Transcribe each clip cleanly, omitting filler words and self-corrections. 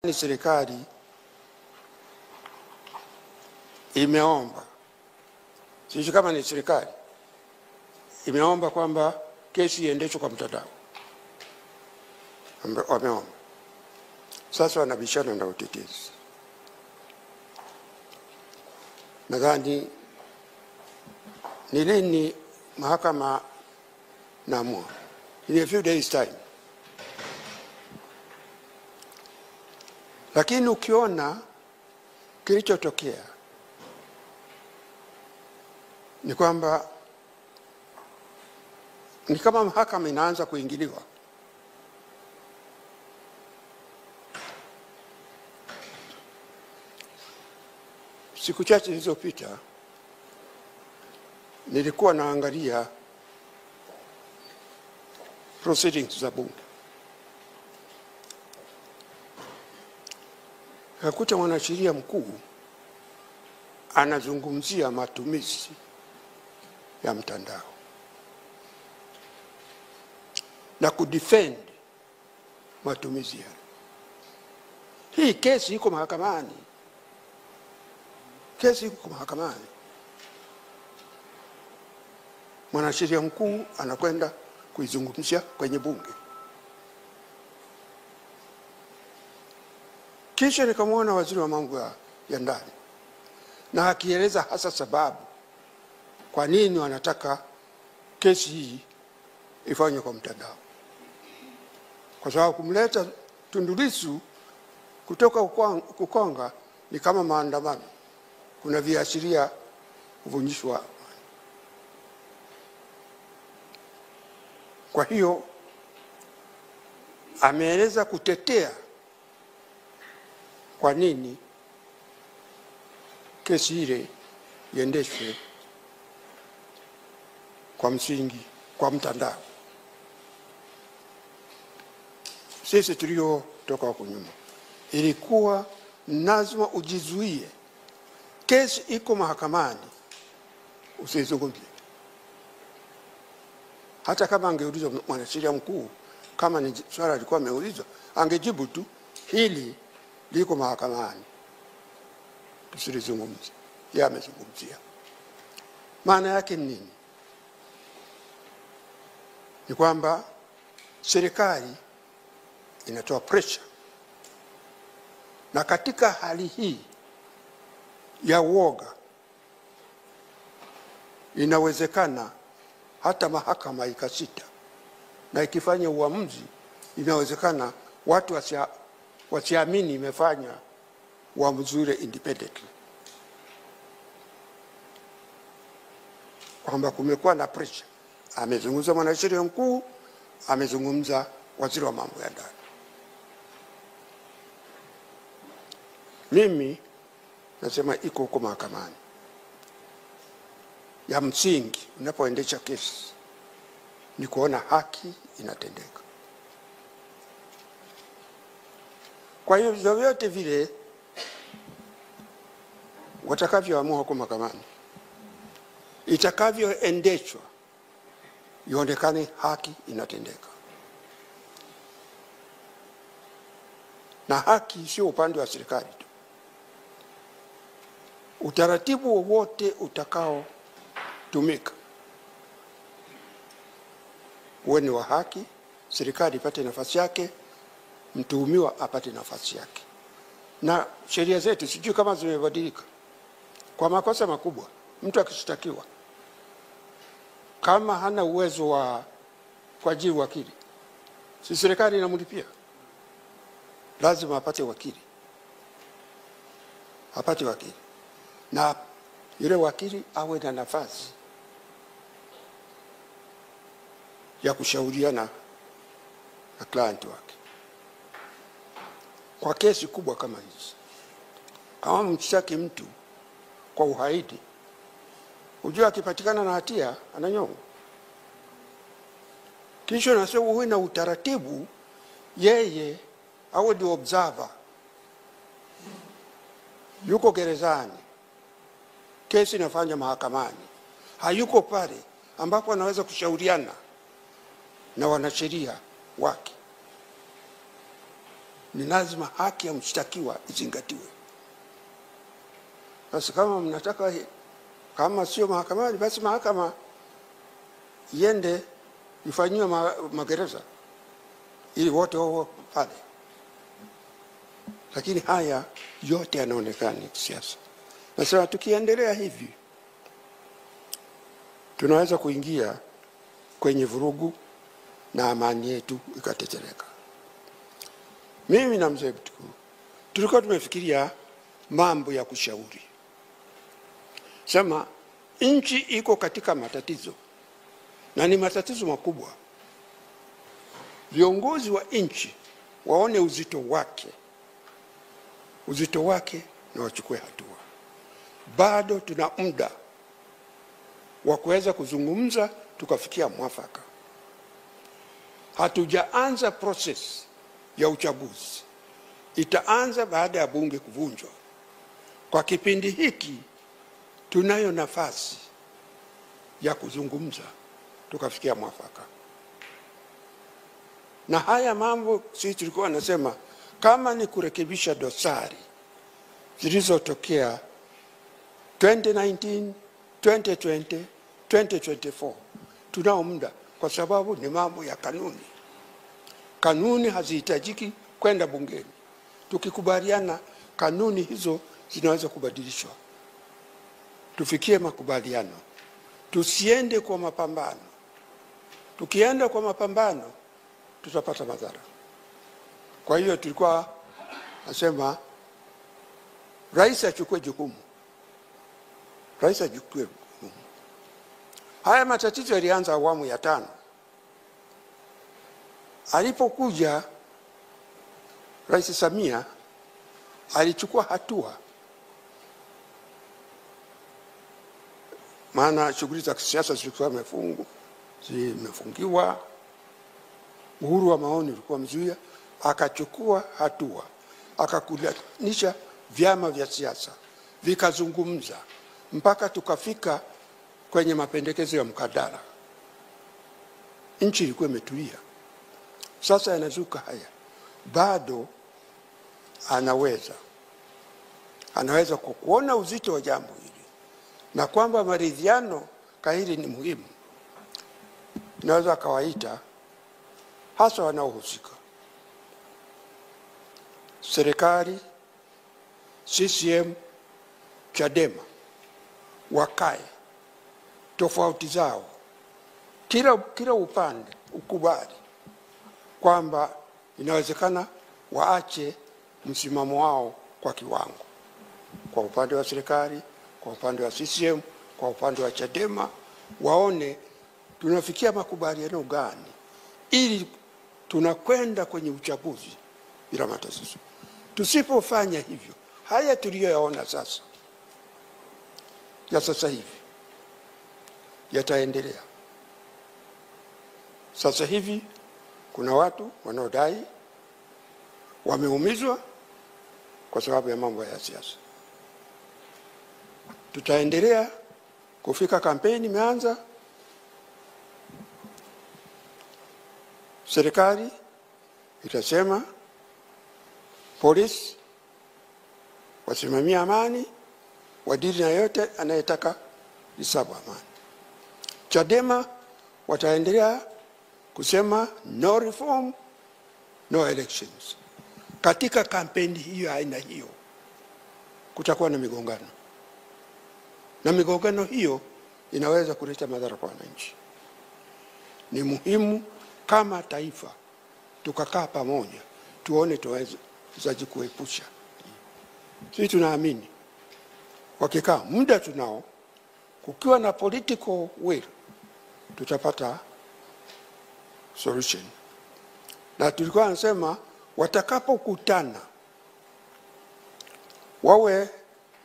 Serikali imeomba, sisi kama ni serikali imeomba kwamba kesi iendeshwe kwa mtandao. Wameomba. Sasa wanabishana na utetezi. Nadhani ni lini mahakama naamua? In a few days time. Lakini ukiona kilichotokea ni kwamba ni kama mahakama inaanza kuingiliwa. Siku chache zilizopita nilikuwa naangalia proceedings za bunge. Hakuta mwanasheria mkuu anazungumzia matumizi ya mtandao na kudefend matumizi ya. Hii kesi iko mahakamani. Kesi iko mahakamani. Mwanasheria mkuu anakwenda kuizungumzia kwenye bunge. Kisha nikamwona waziri wa mambo ya ndani na akieleza hasa sababu kwa nini wanataka kesi hii ifanywe kwa mtandao. Kwa sababu kumleta Tundu Lissu kutoka Ukonga ni kama maandamano. Kuna viashiria kuvunjishwa. Kwa hiyo ameeleza kutetea kwa nini kesi ile iendeshwe kwa msingi kwa mtandao. Sisi tuliotoka huko nyuma ilikuwa lazima ujizuie. Kesi iko mahakamani, usizungumzie. Hata kama angeulizwa mwanasheria mkuu, kama ni swala alikuwa ameulizwa, angejibu tu hili liko mahakamani, tusilizungumzie. Yeye amezungumzia. Maana yake nini? Ni kwamba serikali inatoa pressure, na katika hali hii ya uoga inawezekana hata mahakama ikasita, na ikifanya uamuzi inawezekana watu wasiamini imefanya uamuzi ule independently, kwamba kumekuwa na pressure. Amezungumza mwanasheria mkuu, amezungumza waziri wa mambo ya ndani. Mimi nasema iko huko mahakamani. Ya msingi unapoendesha kesi ni kuona haki inatendeka. Kwa hiyo vyote vile watakavyoamua huko mahakamani, itakavyoendeshwa ionekane haki inatendeka. Na haki sio upande wa serikali tu. Utaratibu wowote utakao tumika uwe ni wa haki, serikali ipate nafasi yake, mtuhumiwa apate nafasi yake. Na sheria zetu sijui kama zimebadilika. Kwa makosa makubwa, mtu akishtakiwa kama hana uwezo wa kuajiri wakili, si serikali inamlipia? Lazima apate wakili. Apate wakili. Na yule wakili awe na nafasi ya kushauriana na client wake. Kwa kesi kubwa kama hizi, kama mshtaki mtu kwa uhaini, ujua akipatikana na hatia ananyongwa. Kisha nasema uwe na utaratibu, yeye awe ndio observer, yuko gerezani, kesi inafanya mahakamani, hayuko pale ambapo anaweza kushauriana na wanasheria wake. ni lazima haki ya mshtakiwa izingatiwe. Basi kama mnataka, kama sio mahakamani, basi mahakama iende ifanywe magereza ili wote wao pale. Lakini haya yote yanaonekana ni siasa. Nasema tukiendelea hivi tunaweza kuingia kwenye vurugu na amani yetu ikatetereka. Mimi na mzee Butuku tulikuwa tumefikiria mambo ya kushauri. Sema nchi iko katika matatizo na ni matatizo makubwa. Viongozi wa nchi waone uzito wake na wachukue hatua. Bado tuna muda wa kuweza kuzungumza tukafikia mwafaka. Hatujaanza process ya uchaguzi. Itaanza baada ya bunge kuvunjwa. Kwa kipindi hiki tunayo nafasi ya kuzungumza tukafikia mwafaka. Na haya mambo sisi tulikuwa nasema kama ni kurekebisha dosari zilizotokea 2019, 2020, 2024, tunao muda kwa sababu ni mambo ya kanuni. Kanuni hazihitajiki kwenda bungeni. Tukikubaliana kanuni hizo zinaweza kubadilishwa. Tufikie makubaliano. Tusiende kwa mapambano. Tukienda kwa mapambano tutapata madhara. Kwa hiyo tulikuwa nasema rais achukue jukumu. Rais achukue jukumu. Haya matatizo yalianza awamu ya 5. Alipokuja Rais Samia alichukua hatua. Maana shughuli za kisiasa zilikuwa zimefungiwa. Uhuru wa maoni ulikuwa mzuia. Akachukua hatua. Akakutanisha vyama vya siasa. Vikazungumza. Mpaka tukafika kwenye mapendekezo ya mkadara. Nchi ilikuwa imetulia. Sasa yanazuka haya. Bado anaweza kuona uzito wa jambo hili. Na kwamba maridhiano kahili ni muhimu. Naweza kawaita hasa wanaohusika. Serikali, CCM, Chadema, wakae tofauti zao. Kila upande ukubali kwamba inawezekana waache msimamo wao kwa kiwango. Kwa upande wa serikali, kwa upande wa CCM, kwa upande wa Chadema, waone tunafikia makubaliano gani ili tunakwenda kwenye uchaguzi bila matatizo. Tusipofanya hivyo, haya tuliyoyaona sasa hivi yataendelea. Sasa hivi kuna watu wanaodai wameumizwa kwa sababu ya mambo ya siasa. Tutaendelea kufika, kampeni imeanza. Serikali itasema polisi wasimamia amani, wadili na yote anayetaka isabu amani. Chadema wataendelea kusema no reform, no elections. Katika kampeni hiyo aina hiyo kutakuwa na migongano. Na migongano hiyo inaweza kuleta madhara kwa wananchi. Ni muhimu kama taifa tukakaa pamoja tuone tuweze kuepusha. Sisi tunaamini wakikaa muda tunao, kukiwa na political will tutapata solution. Na tulikuwa nasema watakapokutana wawe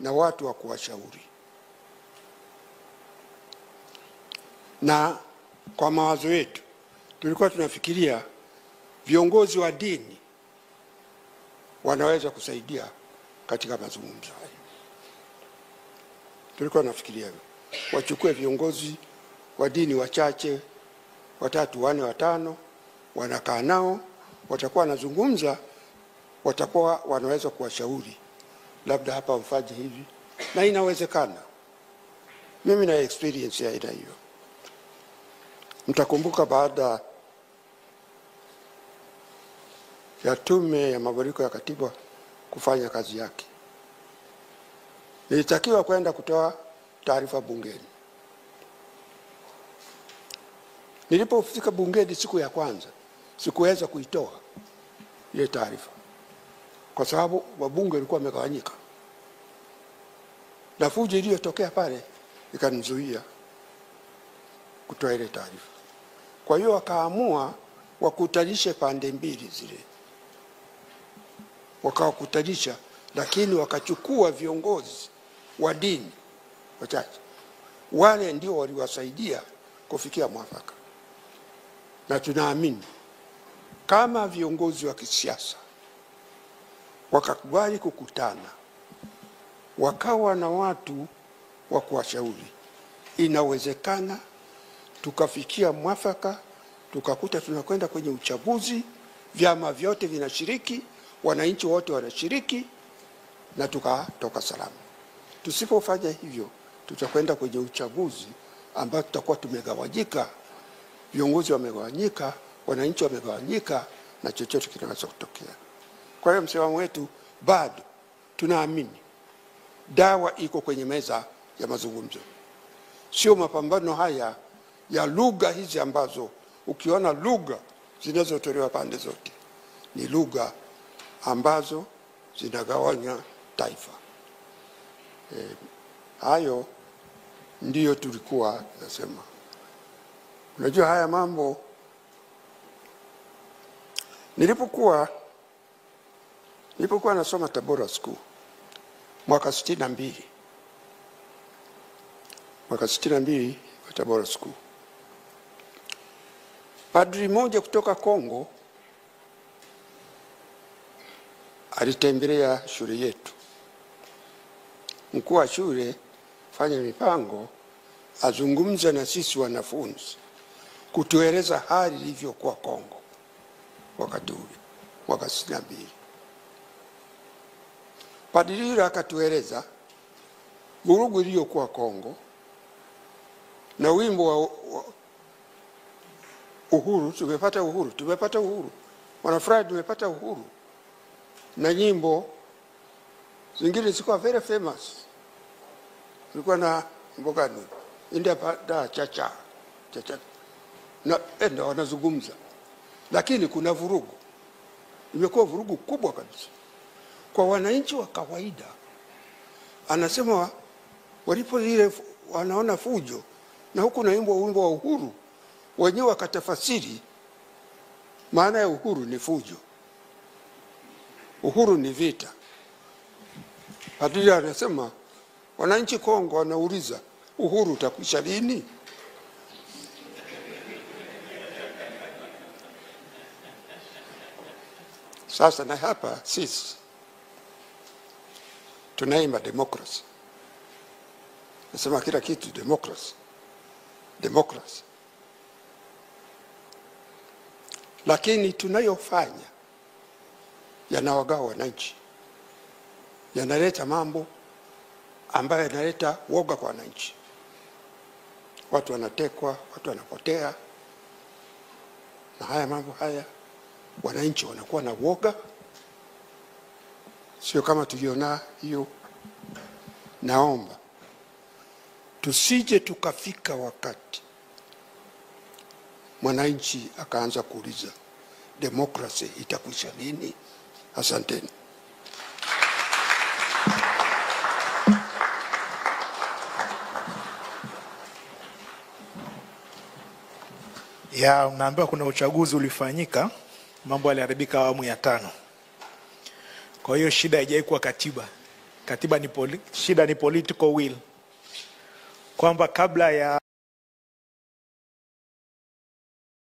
na watu wa kuwashauri. Na kwa mawazo yetu tulikuwa tunafikiria viongozi wa dini wanaweza kusaidia katika mazungumzo haya. Tulikuwa tunafikiria wachukue viongozi wa dini wachache, 3, 4, 5, wanakaa nao, watakuwa wanazungumza watakuwa wanaweza kuwashauri labda hapa mfanye hivi, na inawezekana. Mimi na experience ya aina hiyo. Mtakumbuka baada ya tume ya mabadiliko ya katiba kufanya kazi yake, nilitakiwa kwenda kutoa taarifa bungeni. Nilipofika bungeni siku ya kwanza, sikuweza kuitoa ile taarifa kwa sababu wabunge walikuwa wamegawanyika, na fujo iliyotokea pale ikanizuia kutoa ile taarifa. Kwa hiyo wakaamua wakutanishe pande mbili zile, wakawakutanisha, lakini wakachukua viongozi wa dini wachache. Wale ndio waliwasaidia kufikia mwafaka, na tunaamini kama viongozi wa kisiasa wakakubali kukutana, wakawa na watu wa kuwashauri, inawezekana tukafikia mwafaka, tukakuta tunakwenda kwenye uchaguzi, vyama vyote vinashiriki, wananchi wote wanashiriki, na tukatoka salama. Tusipofanya hivyo, tutakwenda kwenye uchaguzi ambao tutakuwa tumegawanyika, viongozi wamegawanyika, wananchi wamegawanyika, na chochote kinaweza kutokea. Kwa hiyo msimamo wetu bado tunaamini dawa iko kwenye meza ya mazungumzo. Sio mapambano haya ya lugha hizi ambazo ukiona lugha zinazotolewa pande zote ni lugha ambazo zinagawanya taifa. Hayo ndiyo tulikuwa nasema. Unajua haya mambo, nilipokuwa nasoma Tabora School mwaka 62, wa Tabora School, padri mmoja kutoka Kongo alitembelea shule yetu. Mkuu wa shule fanya mipango azungumza na sisi wanafunzi kutueleza hali ilivyokuwa Kongo wakati ule mwaka 62. Padri yule akatueleza vurugu iliyokuwa Kongo na wimbo wa uhuru, tumepata uhuru, wanafurahi tumepata uhuru, na nyimbo zingine zilikuwa very famous. Zilikuwa na mbogani India pada chacha na wanazungumza, lakini kuna vurugu, imekuwa vurugu kubwa kabisa kwa wananchi wa kawaida. Anasema walipo zile wanaona fujo, na huku na wimbo wa uhuru, wenyewe wakatafasiri maana ya uhuru ni fujo, uhuru ni vita. Padri anasema wananchi Kongo wanauliza uhuru utakwisha lini? Sasa na hapa sisi tunaimba democracy. Nasema kila kitu democracy. Lakini tunayofanya yanawagawa wananchi, yanaleta mambo ambayo yanaleta woga kwa wananchi. Watu wanatekwa, watu wanapotea, na haya mambo haya wananchi wanakuwa na woga. Sio kama tuliona hiyo. Naomba tusije tukafika wakati mwananchi akaanza kuuliza demokrasi itakwisha lini. Asanteni. Ya, unaambiwa kuna uchaguzi ulifanyika, mambo yaliharibika awamu ya 5. Kwa hiyo shida haijai kuwa katiba. Katiba ni shida ni political will. Kwamba kabla ya